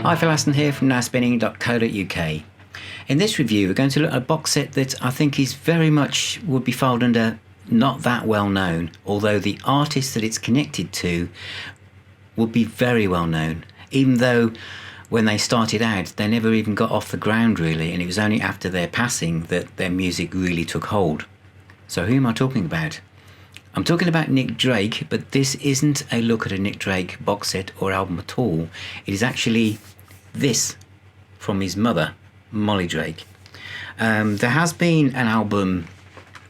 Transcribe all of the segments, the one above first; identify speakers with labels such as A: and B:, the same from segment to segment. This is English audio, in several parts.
A: Hi, Phil Aston here from nowspinning.co.uk. In this review, we're going to look at a box set that I think is very much would be filed under not that well known, although the artist that it's connected to would be very well known, even though when they started out, they never even got off the ground really, and it was only after their passing that their music really took hold. So who am I talking about? I'm talking about Nick Drake, but this isn't a look at a Nick Drake box set or album at all. It is actually this from his mother, Molly Drake. There has been an album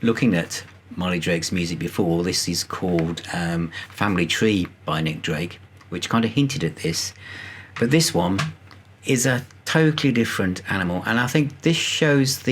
A: looking at Molly Drake's music before. This is called Family Tree by Nick Drake, which kind of hinted at this. But this one is a totally different animal, and I think this shows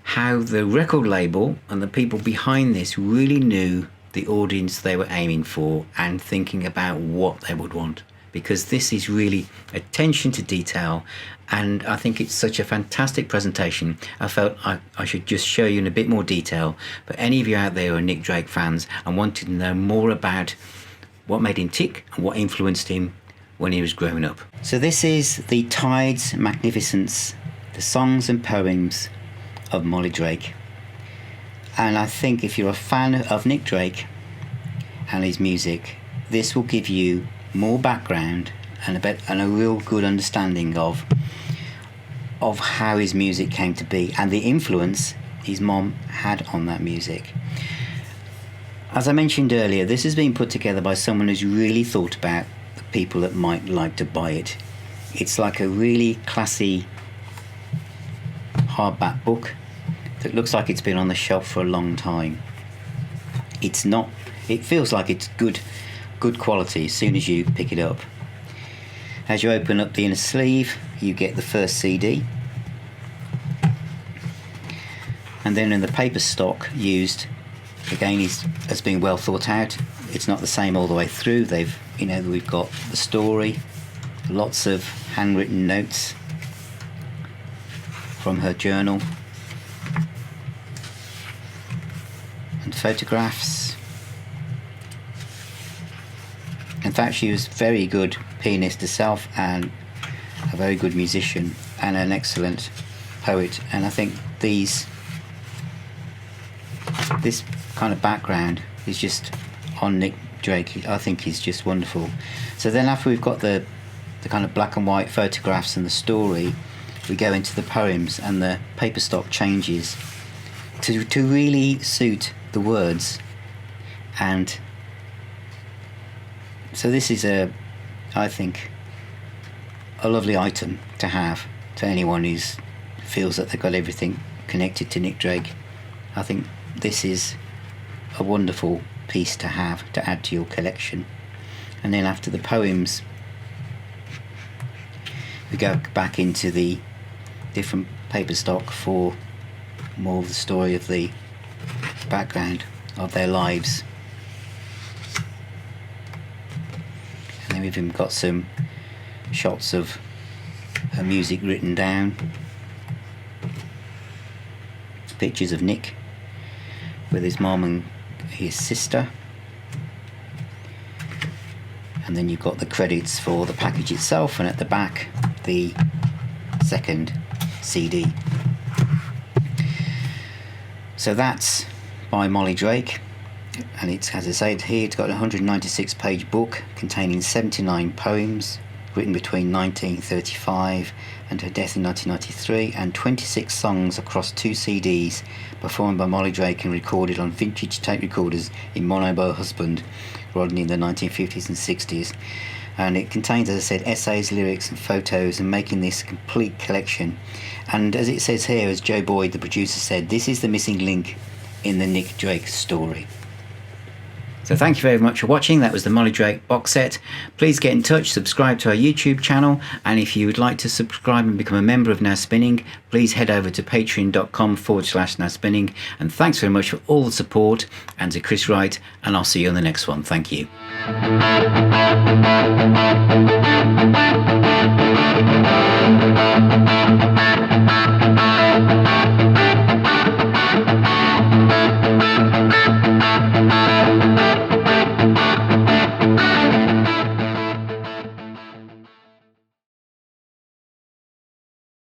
A: how the record label and the people behind this really knew the audience they were aiming for and thinking about what they would want, because this is really attention to detail, and I think it's such a fantastic presentation. I felt I should just show you in a bit more detail. But any of you out there who are Nick Drake fans and wanted to know more about what made him tick and what influenced him when he was growing up. So this is the Tides Magnificence, the songs and poems of Molly Drake. And I think if you're a fan of Nick Drake and his music, this will give you more background and a real good understanding of how his music came to be and the influence his mom had on that music. As I mentioned earlier, this has been put together by someone who's really thought about the people that might like to buy it. It's like a really classy hardback book that looks like it's been on the shelf for a long time. It's not. It feels like it's good quality as soon as you pick it up. As you open up the inner sleeve, you get the first CD, and then in the paper stock used, again, has been well thought out. It's not the same all the way through. We've got the story, lots of handwritten notes from her journal, and photographs. In fact, she was a very good pianist herself and a very good musician and an excellent poet. And I think this kind of background is just on Nick Drake. I think he's just wonderful. So then after we've got the kind of black and white photographs and the story, we go into the poems, and the paper stock changes to really suit the words. And so this is I think a lovely item to have to anyone who feels that they've got everything connected to Nick Drake. I think this is a wonderful piece to have to add to your collection. And then after the poems, we go back into the different paper stock for more of the story of the background of their lives. And then we've even got some shots of her music written down, pictures of Nick with his mom and his sister, and then you've got the credits for the package itself, and at the back the second CD. So that's by Molly Drake, and it's, as I said here, it's got a 196 page book containing 79 poems written between 1935 and her death in 1993, and 26 songs across 2 CDs performed by Molly Drake and recorded on vintage tape recorders in mono bow husband Rodney in the 1950s and 60s. And it contains, as I said, essays, lyrics and photos, and making this a complete collection. And as it says here, as Joe Boyd, the producer, said, this is the missing link in the Nick Drake story. So thank you very much for watching. That was the Molly Drake box set. Please get in touch, subscribe to our YouTube channel, and if you would like to subscribe and become a member of Now Spinning, please head over to patreon.com/Now Spinning. And thanks very much for all the support, and to Chris Wright, and I'll see you on the next one. Thank you.